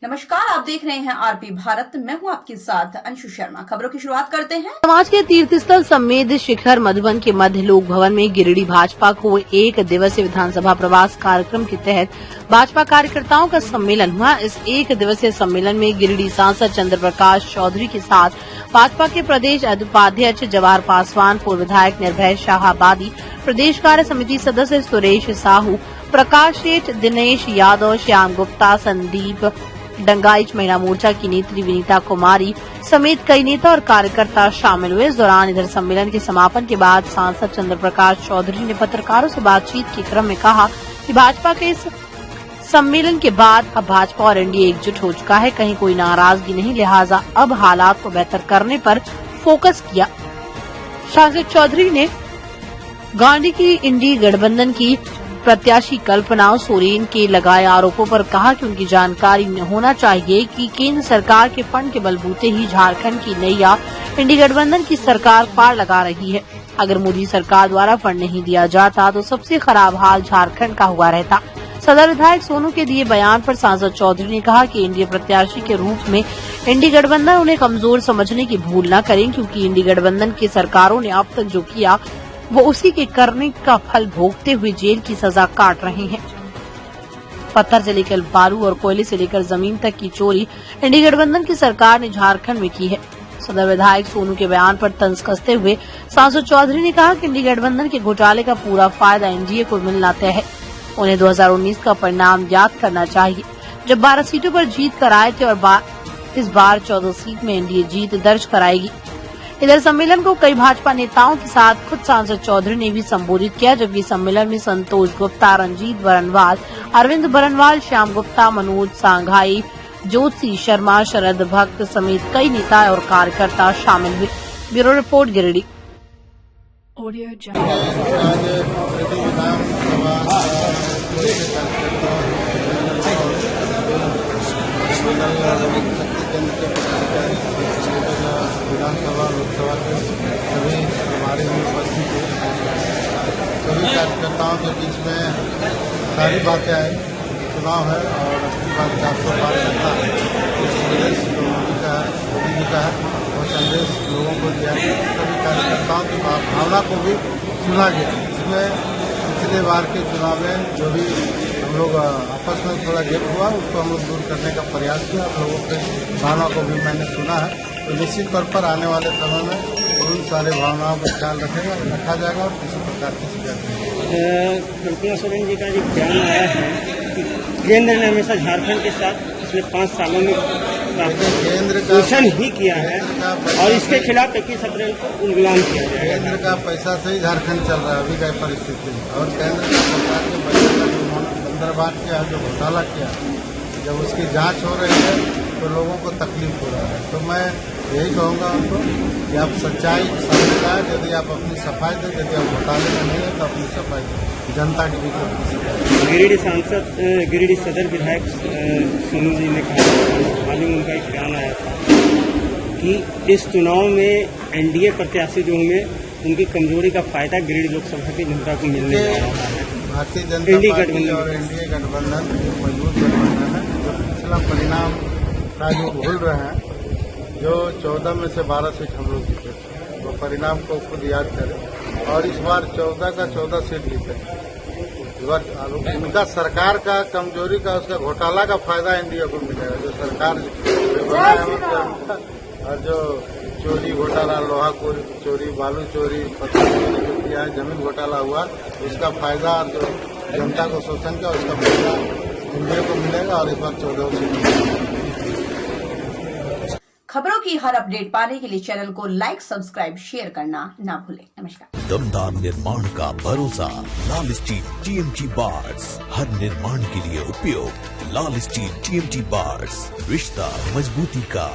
नमस्कार, आप देख रहे हैं आरपी भारत। मैं हूं आपके साथ अंशु शर्मा। खबरों की शुरुआत करते हैं। समाज के तीर्थ स्थल समेत शिखर मधुबन के मध्य लोक भवन में गिरिडीह भाजपा को 1 दिवसीय विधानसभा प्रवास कार्यक्रम के तहत भाजपा कार्यकर्ताओं का सम्मेलन हुआ। इस 1 दिवसीय सम्मेलन में गिरिडीह सांसद चंद्र प्रकाश चौधरी के साथ भाजपा के प्रदेश उपाध्यक्ष जवाहर पासवान, पूर्व विधायक निर्भय शाहाबादी, प्रदेश कार्य समिति सदस्य सुरेश साहू, प्रकाश सेठ, दिनेश यादव, श्याम गुप्ता, संदीप डंगाइच, महिला मोर्चा की नेत्री विनीता कुमारी समेत कई नेता और कार्यकर्ता शामिल हुए। इस दौरान इधर सम्मेलन के समापन के बाद सांसद चंद्र प्रकाश चौधरी ने पत्रकारों से बातचीत के क्रम में कहा कि भाजपा के इस सम्मेलन के बाद अब भाजपा और एनडीए एकजुट हो चुका है, कहीं कोई नाराजगी नहीं, लिहाजा अब हालात को बेहतर करने पर फोकस किया। सांसद चौधरी ने गांधी की इंडी गठबंधन की प्रत्याशी कल्पना सोरेन के लगाए आरोपों पर कहा कि उनकी जानकारी होना चाहिए कि केंद्र सरकार के फंड के बलबूते ही झारखंड की नैया इंडी गठबंधन की सरकार पार लगा रही है। अगर मोदी सरकार द्वारा फंड नहीं दिया जाता तो सबसे खराब हाल झारखंड का हुआ रहता। सदर विधायक सोनू के दिए बयान पर सांसद चौधरी ने कहा कि एनडीए प्रत्याशी के रूप में इंडी गठबंधन उन्हें कमजोर समझने की भूल न करें, क्योंकि इंडी गठबंधन की सरकारों ने अब तक जो किया वो उसी के करने का फल भोगते हुए जेल की सजा काट रहे हैं। पत्थर से लेकर बालू और कोयले से लेकर जमीन तक की चोरी इंडी गठबंधन की सरकार ने झारखंड में की है। सदर विधायक सोनू के बयान पर तंज कसते हुए सांसद चौधरी ने कहा कि इंडी गठबंधन के घोटाले का पूरा फायदा एनडीए को मिलना तय है। उन्हें 2019 का परिणाम याद करना चाहिए, जब 12 सीटों पर जीत कर आए थे, और इस बार 14 सीट में एनडीए जीत दर्ज कराएगी। इधर सम्मेलन को कई भाजपा नेताओं के साथ खुद सांसद चौधरी ने भी संबोधित किया, जबकि सम्मेलन में संतोष गुप्ता, रंजीत बरनवाल, अरविंद बरनवाल, श्याम गुप्ता, मनोज सांघाई, ज्योति शर्मा, शरद भक्त समेत कई नेता और कार्यकर्ता शामिल हुए। Bureau report, Giridih. विधानसभा लोकसभा के सभी हमारे में उपस्थित हैं। सभी कार्यकर्ताओं के बीच में सारी बातें आई। चुनाव है और इसकी बात 400 पार करता है। संदेश मोदी का है, मोदी जी का है, और संदेश लोगों को दिया है। सभी कार्यकर्ताओं की भावना को भी सुना गया। इसमें पिछले बार के चुनाव में जो भी हम लोग आपस में थोड़ा गेप हुआ, उसको हम लोग दूर करने का प्रयास किया। आप लोगों के भावना को भी मैंने सुना है, तो निश्चित तौर पर आने वाले समय में उन सारे भावनाओं का ख्याल रखा जाएगा और किसी प्रकार की शिकायत नहीं। कल्पना सोरेन जी का जो बयान आया है कि केंद्र ने हमेशा झारखंड के साथ पिछले 5 सालों में केंद्र का शोषण ही किया है और इसके खिलाफ 21 अप्रैल को उल्लंघन किया जाएगा। केंद्र का पैसा से ही झारखंड चल रहा है अभी का परिस्थिति में, और केंद्र सरकार के पैसे का जो बंदरबाट किया है, जो घोटाला किया है, जब उसकी जांच हो रही है तो लोगों को तकलीफ हो रहा है। तो मैं यही कहूँगा उनको कि आप सच्चाई समझदार, यदि आप अपनी सफाई दें, यदि आप घोटाले में नहीं है तो अपनी सफाई दें, जनता के बीच में। गिरिडीह सदर विधायक सोनू जी ने कहा, हाल ही उनका एक बयान आया था कि इस चुनाव में एनडीए प्रत्याशी जो होंगे उनकी कमजोरी का फायदा गिरिडीह लोकसभा की जनता को मिलने वाला है। भारतीय जनता पार्टी और एनडीए गठबंधन मजबूत गठबंधन है। जो पिछला परिणाम का जो भूल रहे हैं, जो 14 में से 12 सीट हम लोग जीते थे, वो परिणाम को खुद याद करें और इस बार 14 का 14 सीट जीते। उनका सरकार का कमजोरी का, उसका घोटाला का फायदा एनडीए को मिलेगा। जो सरकार और जो चोरी घोटाला, लोहा चोरी, बालू चोरी, पत्थर चोरी जो किया है, जमीन घोटाला हुआ, उसका फायदा जो जनता को शोषण किया उसका फायदा एनडीए को मिलेगा और इस बार 14 सीट। खबरों की हर अपडेट पाने के लिए चैनल को लाइक, सब्सक्राइब, शेयर करना ना भूलें। नमस्कार। दमदार निर्माण का भरोसा लाल स्टील टीएमटी बार्स, हर निर्माण के लिए उपयोग। लाल स्टील टीएमटी बार्स, रिश्ता मजबूती का।